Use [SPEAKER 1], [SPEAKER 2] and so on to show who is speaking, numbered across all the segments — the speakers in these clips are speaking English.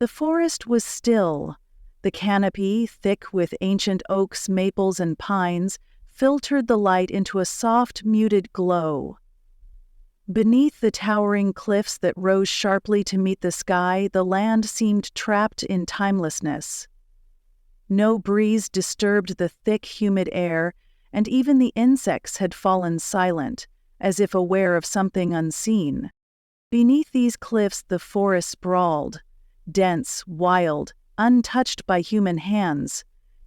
[SPEAKER 1] The forest was still. The canopy, thick with ancient oaks, maples, and pines, filtered the light into a soft, muted glow. Beneath the towering cliffs that rose sharply to meet the sky, the land seemed trapped in timelessness. No breeze disturbed the thick, humid air, and even the insects had fallen silent, as if aware of something unseen. Beneath these cliffs the forest sprawled, dense, wild, untouched by human hands.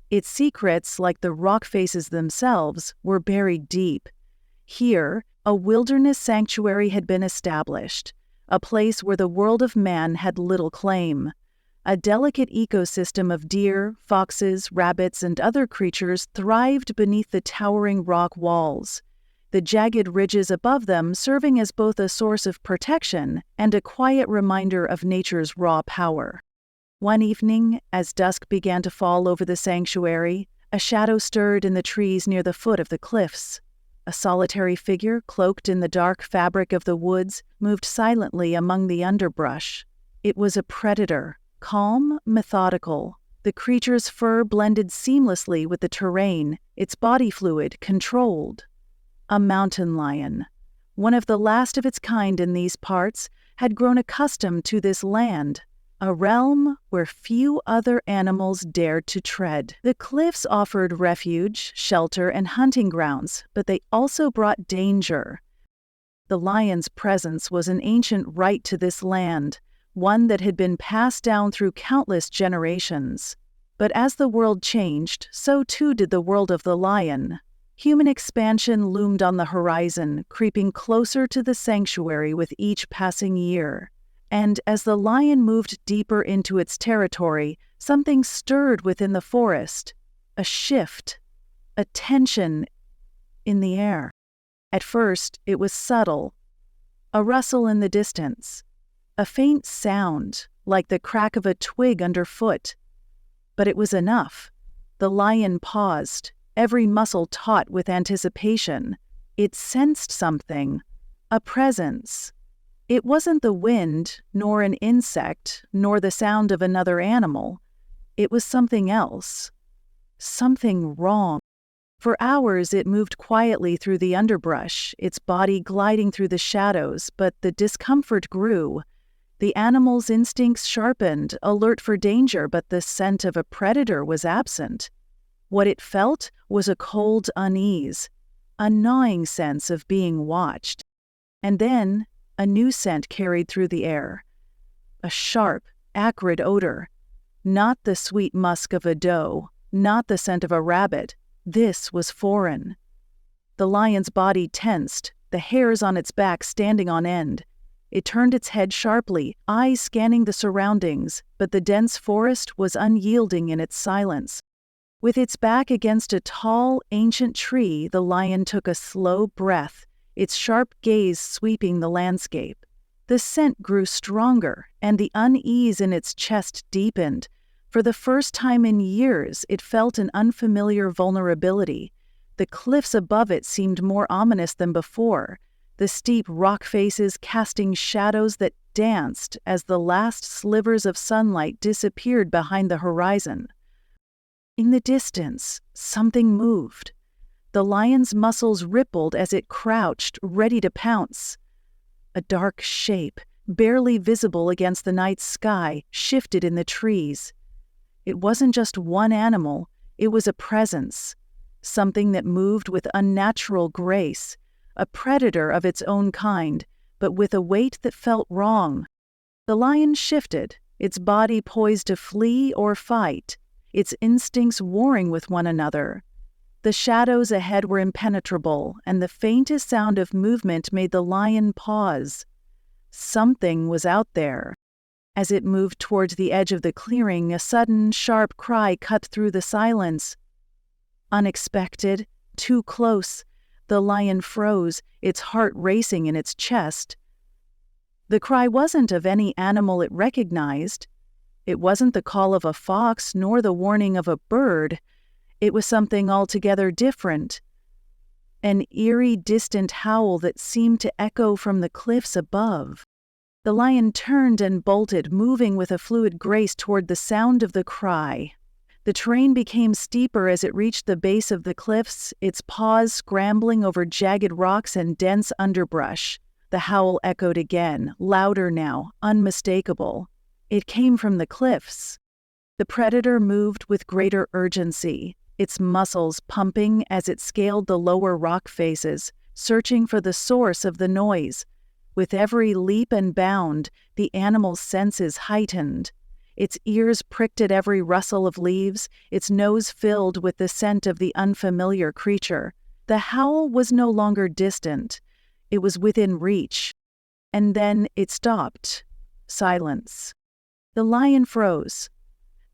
[SPEAKER 1] Its secrets, like the rock faces themselves, were buried deep. Here, a wilderness sanctuary had been established, a place where the world of man had little claim. A delicate ecosystem of deer, foxes, rabbits, and other creatures thrived beneath the towering rock walls, the jagged ridges above them serving as both a source of protection and a quiet reminder of nature's raw power. One evening, as dusk began to fall over the sanctuary, a shadow stirred in the trees near the foot of the cliffs. A solitary figure, cloaked in the dark fabric of the woods, moved silently among the underbrush. It was a predator, calm, methodical. The creature's fur blended seamlessly with the terrain, its body fluid controlled. A mountain lion, one of the last of its kind in these parts, had grown accustomed to this land, a realm where few other animals dared to tread. The cliffs offered refuge, shelter, and hunting grounds, but they also brought danger. The lion's presence was an ancient right to this land, one that had been passed down through countless generations. But as the world changed, so too did the world of the lion. Human expansion loomed on the horizon, creeping closer to the sanctuary with each passing year. And as the lion moved deeper into its territory, something stirred within the forest. A shift, a tension in the air. At first, it was subtle. A rustle in the distance. A faint sound, like the crack of a twig underfoot. But it was enough. The lion paused, every muscle taut with anticipation. It sensed something, a presence. It wasn't the wind, nor an insect, nor the sound of another animal. It was something else. Something wrong. For hours it moved quietly through the underbrush, its body gliding through the shadows, but the discomfort grew. The animal's instincts sharpened, alert for danger, but the scent of a predator was absent. What it felt was a cold unease, a gnawing sense of being watched. And then a new scent carried through the air. A sharp, acrid odor. Not the sweet musk of a doe, not the scent of a rabbit. This was foreign. The lion's body tensed, the hairs on its back standing on end. It turned its head sharply, eyes scanning the surroundings, but the dense forest was unyielding in its silence. With its back against a tall, ancient tree, the lion took a slow breath, its sharp gaze sweeping the landscape. The scent grew stronger, and the unease in its chest deepened. For the first time in years, it felt an unfamiliar vulnerability. The cliffs above it seemed more ominous than before, the steep rock faces casting shadows that danced as the last slivers of sunlight disappeared behind the horizon. In the distance, something moved. The lion's muscles rippled as it crouched, ready to pounce. A dark shape, barely visible against the night sky, shifted in the trees. It wasn't just one animal, it was a presence, something that moved with unnatural grace, a predator of its own kind, but with a weight that felt wrong. The lion shifted, its body poised to flee or fight, its instincts warring with one another. The shadows ahead were impenetrable, and the faintest sound of movement made the lion pause. Something was out there. As it moved towards the edge of the clearing, a sudden, sharp cry cut through the silence. Unexpected, too close, the lion froze, its heart racing in its chest. The cry wasn't of any animal it recognized. It wasn't the call of a fox nor the warning of a bird. It was something altogether different. An eerie, distant howl that seemed to echo from the cliffs above. The lion turned and bolted, moving with a fluid grace toward the sound of the cry. The terrain became steeper as it reached the base of the cliffs, its paws scrambling over jagged rocks and dense underbrush. The howl echoed again, louder now, unmistakable. It came from the cliffs. The predator moved with greater urgency, its muscles pumping as it scaled the lower rock faces, searching for the source of the noise. With every leap and bound, the animal's senses heightened. Its ears pricked at every rustle of leaves, its nose filled with the scent of the unfamiliar creature. The howl was no longer distant. It was within reach. And then it stopped. Silence. The lion froze.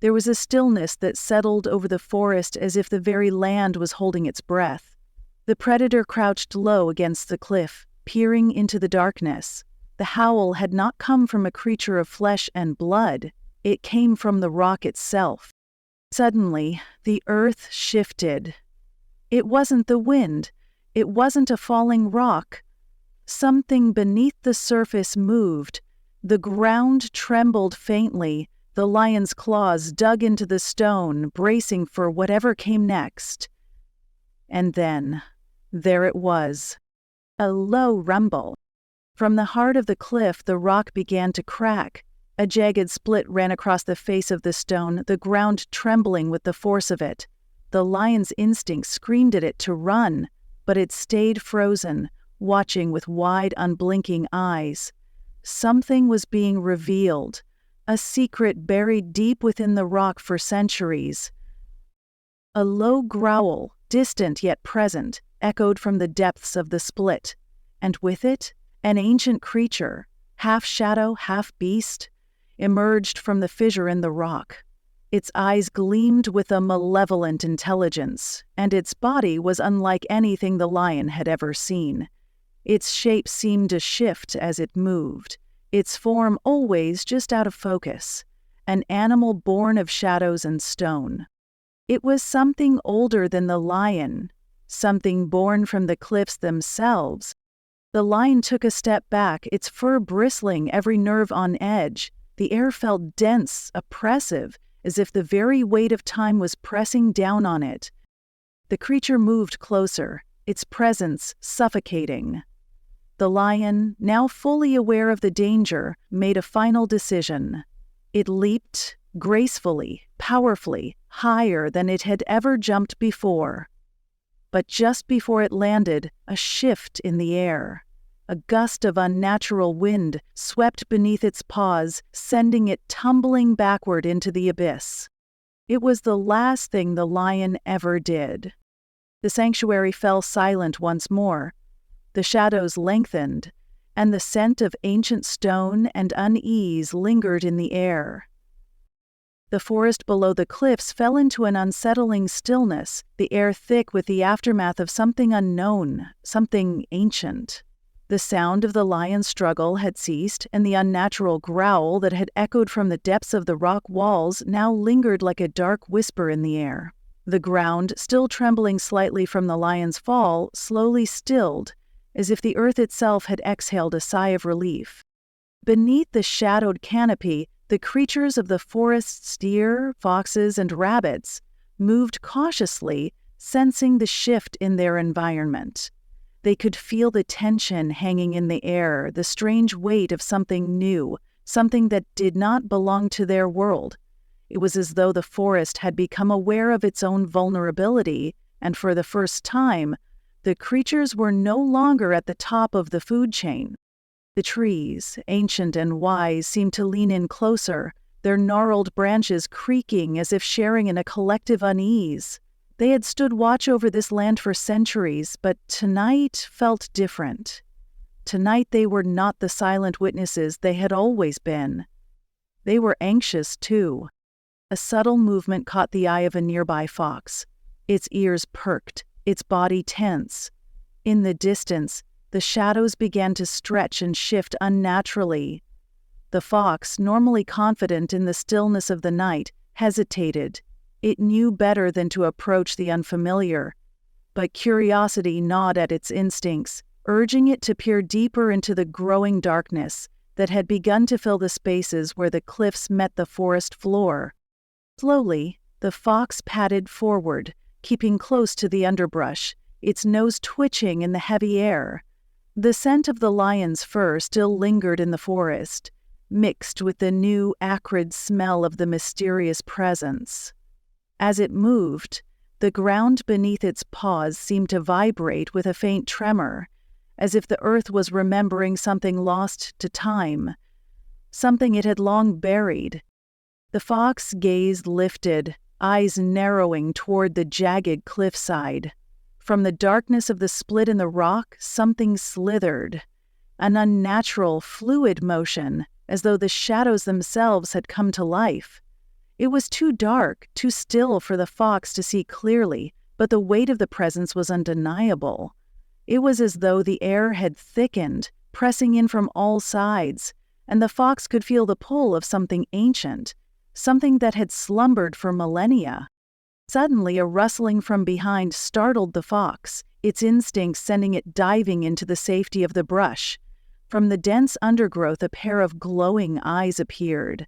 [SPEAKER 1] There was a stillness that settled over the forest as if the very land was holding its breath. The predator crouched low against the cliff, peering into the darkness. The howl had not come from a creature of flesh and blood. It came from the rock itself. Suddenly, the earth shifted. It wasn't the wind. It wasn't a falling rock. Something beneath the surface moved. The ground trembled faintly. The lion's claws dug into the stone, bracing for whatever came next. And then, there it was. A low rumble. From the heart of the cliff, the rock began to crack. A jagged split ran across the face of the stone, the ground trembling with the force of it. The lion's instinct screamed at it to run, but it stayed frozen, watching with wide, unblinking eyes. Something was being revealed, a secret buried deep within the rock for centuries. A low growl, distant yet present, echoed from the depths of the split, and with it, an ancient creature, half shadow, half beast, emerged from the fissure in the rock. Its eyes gleamed with a malevolent intelligence, and its body was unlike anything the lion had ever seen. Its shape seemed to shift as it moved, its form always just out of focus, an animal born of shadows and stone. It was something older than the lion, something born from the cliffs themselves. The lion took a step back, its fur bristling, every nerve on edge. The air felt dense, oppressive, as if the very weight of time was pressing down on it. The creature moved closer, its presence suffocating. The lion, now fully aware of the danger, made a final decision. It leaped, gracefully, powerfully, higher than it had ever jumped before. But just before it landed, a shift in the air. A gust of unnatural wind swept beneath its paws, sending it tumbling backward into the abyss. It was the last thing the lion ever did. The sanctuary fell silent once more. The shadows lengthened, and the scent of ancient stone and unease lingered in the air. The forest below the cliffs fell into an unsettling stillness, the air thick with the aftermath of something unknown, something ancient. The sound of the lion's struggle had ceased, and the unnatural growl that had echoed from the depths of the rock walls now lingered like a dark whisper in the air. The ground, still trembling slightly from the lion's fall, slowly stilled, as if the earth itself had exhaled a sigh of relief. Beneath the shadowed canopy, the creatures of the forest's deer, foxes, and rabbits moved cautiously, sensing the shift in their environment. They could feel the tension hanging in the air, the strange weight of something new, something that did not belong to their world. It was as though the forest had become aware of its own vulnerability, and for the first time, the creatures were no longer at the top of the food chain. The trees, ancient and wise, seemed to lean in closer, their gnarled branches creaking as if sharing in a collective unease. They had stood watch over this land for centuries, but tonight felt different. Tonight they were not the silent witnesses they had always been. They were anxious, too. A subtle movement caught the eye of a nearby fox. Its ears perked, its body tense. In the distance, the shadows began to stretch and shift unnaturally. The fox, normally confident in the stillness of the night, hesitated. It knew better than to approach the unfamiliar, but curiosity gnawed at its instincts, urging it to peer deeper into the growing darkness. that had begun to fill the spaces where the cliffs met the forest floor. Slowly, the fox padded forward, keeping close to the underbrush, its nose twitching in the heavy air. The scent of the lion's fur still lingered in the forest, mixed with the new, acrid smell of the mysterious presence. As it moved, the ground beneath its paws seemed to vibrate with a faint tremor, as if the earth was remembering something lost to time, something it had long buried. The fox's gaze lifted, eyes narrowing toward the jagged cliffside. From the darkness of the split in the rock, something slithered, an unnatural, fluid motion, as though the shadows themselves had come to life. It was too dark, too still for the fox to see clearly, but the weight of the presence was undeniable. It was as though the air had thickened, pressing in from all sides, and the fox could feel the pull of something ancient, something that had slumbered for millennia. Suddenly, a rustling from behind startled the fox, its instincts sending it diving into the safety of the brush. From the dense undergrowth, a pair of glowing eyes appeared.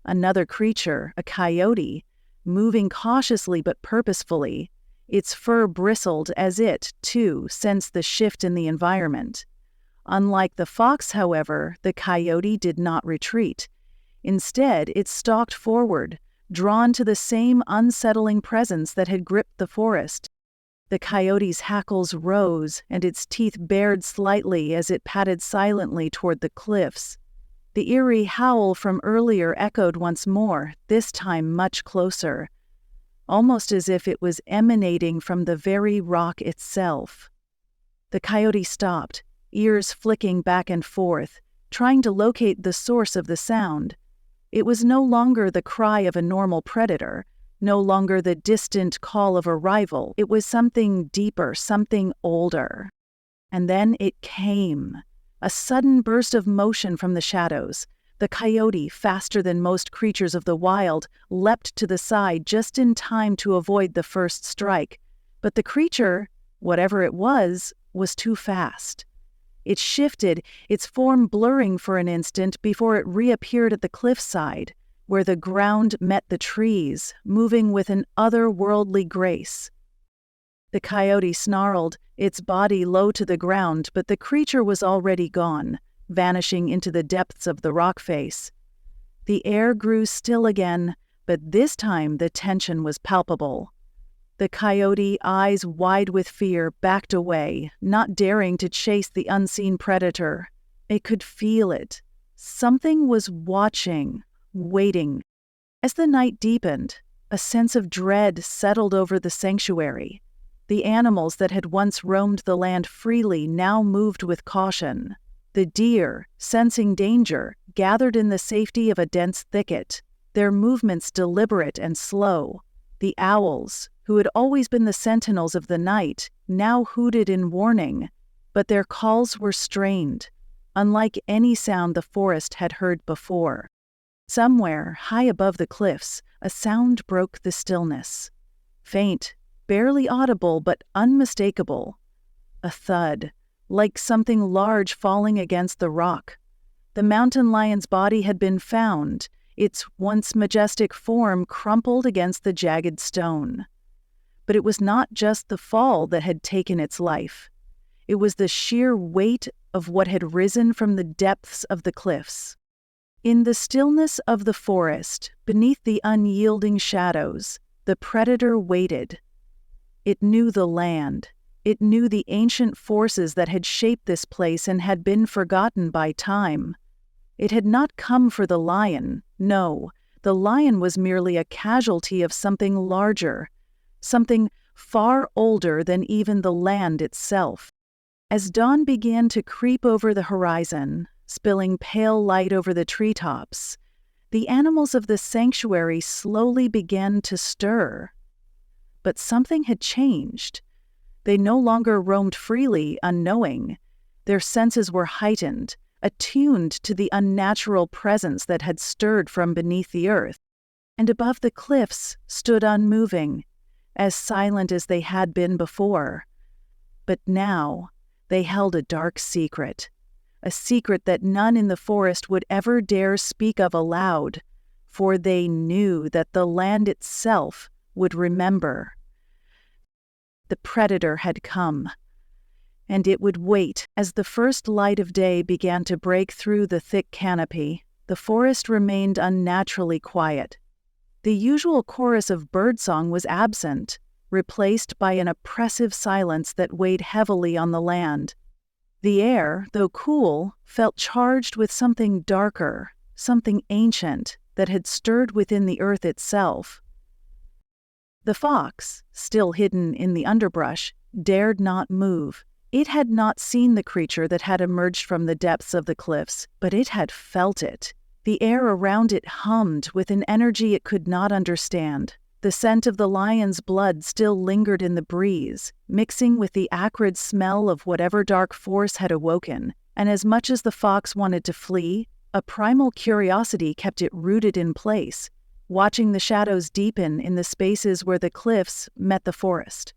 [SPEAKER 1] Another creature, a coyote, moving cautiously but purposefully. Its fur bristled as it, too, sensed the shift in the environment. Unlike the fox, however, the coyote did not retreat. Instead, it stalked forward, drawn to the same unsettling presence that had gripped the forest. The coyote's hackles rose, and its teeth bared slightly as it padded silently toward the cliffs. The eerie howl from earlier echoed once more, this time much closer, almost as if it was emanating from the very rock itself. The coyote stopped, ears flicking back and forth, trying to locate the source of the sound. It was no longer the cry of a normal predator, no longer the distant call of a rival. It was something deeper, something older. And then it came. A sudden burst of motion from the shadows. The coyote, faster than most creatures of the wild, leapt to the side just in time to avoid the first strike. But the creature, whatever it was too fast. It shifted, its form blurring for an instant before it reappeared at the cliffside, where the ground met the trees, moving with an otherworldly grace. The coyote snarled, its body low to the ground, but the creature was already gone, vanishing into the depths of the rock face. The air grew still again, but this time the tension was palpable. The coyote, eyes wide with fear, backed away, not daring to chase the unseen predator. It could feel it. Something was watching, waiting. As the night deepened, a sense of dread settled over the sanctuary. The animals that had once roamed the land freely now moved with caution. The deer, sensing danger, gathered in the safety of a dense thicket, their movements deliberate and slow. The owls, who had always been the sentinels of the night, now hooted in warning, but their calls were strained, unlike any sound the forest had heard before. Somewhere, high above the cliffs, a sound broke the stillness. Faint, barely audible but unmistakable. A thud, like something large falling against the rock. The mountain lion's body had been found, its once majestic form crumpled against the jagged stone. But it was not just the fall that had taken its life. It was the sheer weight of what had risen from the depths of the cliffs. In the stillness of the forest, beneath the unyielding shadows, the predator waited. It knew the land. It knew the ancient forces that had shaped this place and had been forgotten by time. It had not come for the lion. No, the lion was merely a casualty of something larger, something far older than even the land itself. As dawn began to creep over the horizon, spilling pale light over the treetops, the animals of the sanctuary slowly began to stir. But something had changed. They no longer roamed freely, unknowing. Their senses were heightened, attuned to the unnatural presence that had stirred from beneath the earth. And above the cliffs stood unmoving, as silent as they had been before. But now they held a dark secret, a secret that none in the forest would ever dare speak of aloud, for they knew that the land itself would remember. The predator had come, and it would wait. As the first light of day began to break through the thick canopy, the forest remained unnaturally quiet. The usual chorus of birdsong was absent, replaced by an oppressive silence that weighed heavily on the land. The air, though cool, felt charged with something darker, something ancient that had stirred within the earth itself. The fox, still hidden in the underbrush, dared not move. It had not seen the creature that had emerged from the depths of the cliffs, but it had felt it. The air around it hummed with an energy it could not understand. The scent of the lion's blood still lingered in the breeze, mixing with the acrid smell of whatever dark force had awoken, and as much as the fox wanted to flee, a primal curiosity kept it rooted in place, watching the shadows deepen in the spaces where the cliffs met the forest.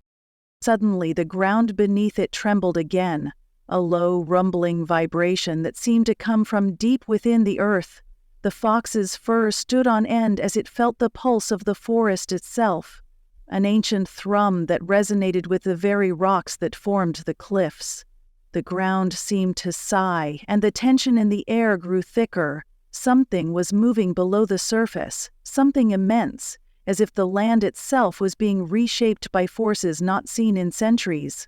[SPEAKER 1] Suddenly, the ground beneath it trembled again, a low, rumbling vibration that seemed to come from deep within the earth. The fox's fur stood on end as it felt the pulse of the forest itself, an ancient thrum that resonated with the very rocks that formed the cliffs. The ground seemed to sigh, and the tension in the air grew thicker. Something was moving below the surface, something immense, as if the land itself was being reshaped by forces not seen in centuries.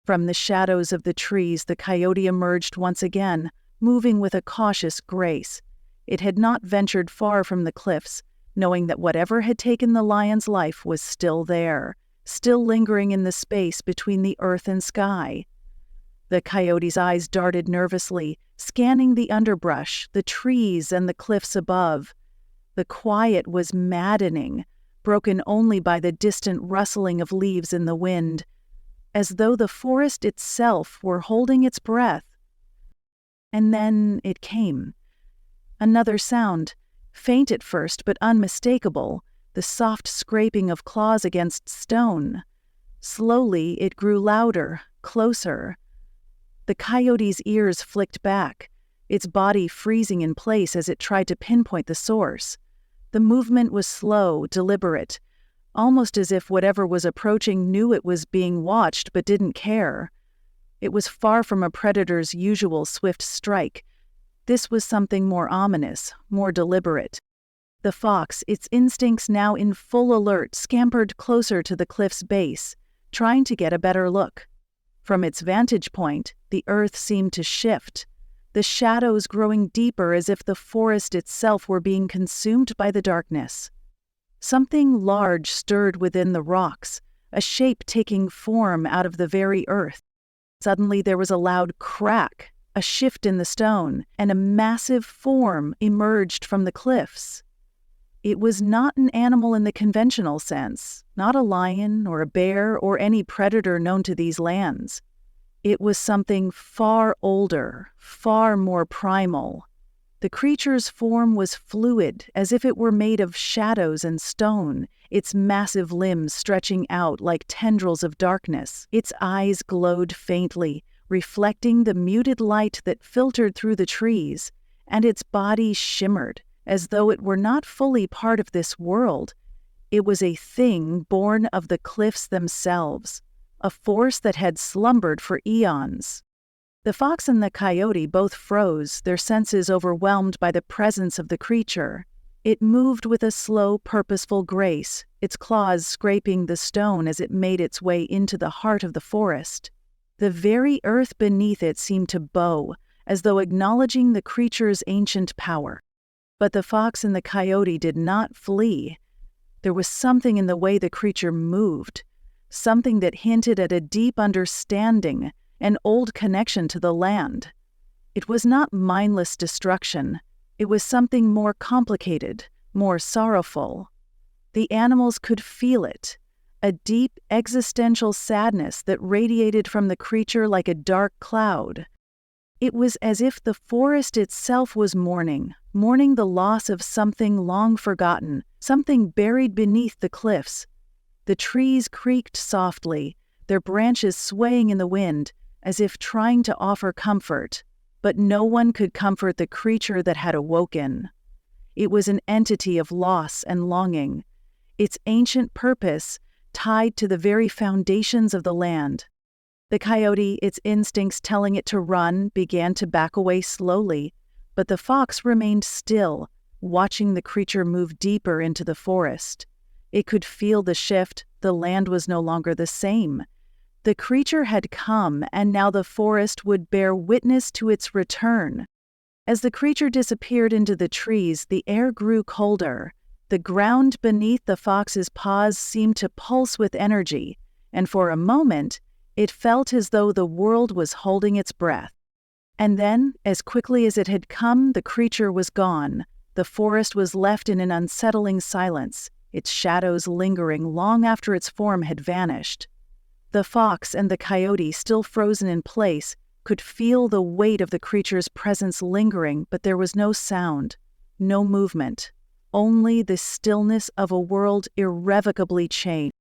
[SPEAKER 1] From the shadows of the trees, the coyote emerged once again, moving with a cautious grace. It had not ventured far from the cliffs, knowing that whatever had taken the lion's life was still there, still lingering in the space between the earth and sky. The coyote's eyes darted nervously, scanning the underbrush, the trees, and the cliffs above. The quiet was maddening, broken only by the distant rustling of leaves in the wind, as though the forest itself were holding its breath. And then it came. Another sound, faint at first but unmistakable, the soft scraping of claws against stone. Slowly it grew louder, closer. The coyote's ears flicked back, its body freezing in place as it tried to pinpoint the source. The movement was slow, deliberate, almost as if whatever was approaching knew it was being watched but didn't care. It was far from a predator's usual swift strike. This was something more ominous, more deliberate. The fox, its instincts now in full alert, scampered closer to the cliff's base, trying to get a better look. From its vantage point, the earth seemed to shift, the shadows growing deeper as if the forest itself were being consumed by the darkness. Something large stirred within the rocks, a shape taking form out of the very earth. Suddenly there was a loud crack, a shift in the stone, and a massive form emerged from the cliffs. It was not an animal in the conventional sense, not a lion or a bear or any predator known to these lands. It was something far older, far more primal. The creature's form was fluid, as if it were made of shadows and stone, its massive limbs stretching out like tendrils of darkness. Its eyes glowed faintly, reflecting the muted light that filtered through the trees, and its body shimmered, as though it were not fully part of this world. It was a thing born of the cliffs themselves, a force that had slumbered for eons. The fox and the coyote both froze, their senses overwhelmed by the presence of the creature. It moved with a slow, purposeful grace, its claws scraping the stone as it made its way into the heart of the forest. The very earth beneath it seemed to bow, as though acknowledging the creature's ancient power. But the fox and the coyote did not flee. There was something in the way the creature moved, something that hinted at a deep understanding, an old connection to the land. It was not mindless destruction. It was something more complicated, more sorrowful. The animals could feel it, a deep existential sadness that radiated from the creature like a dark cloud. It was as if the forest itself was mourning the loss of something long forgotten, something buried beneath the cliffs. The trees creaked softly, their branches swaying in the wind, as if trying to offer comfort. but no one could comfort the creature that had awoken. It was an entity of loss and longing, its ancient purpose tied to the very foundations of the land. The coyote, its instincts telling it to run, began to back away slowly, but the fox remained still, watching the creature move deeper into the forest. It could feel the shift. The land was no longer the same. The creature had come, and now the forest would bear witness to its return. As the creature disappeared into the trees, the air grew colder. The ground beneath the fox's paws seemed to pulse with energy, and for a moment, it felt as though the world was holding its breath. And then, as quickly as it had come, the creature was gone. The forest was left in an unsettling silence, its shadows lingering long after its form had vanished. The fox and the coyote, still frozen in place, could feel the weight of the creature's presence lingering, but there was no sound, no movement, only the stillness of a world irrevocably changed.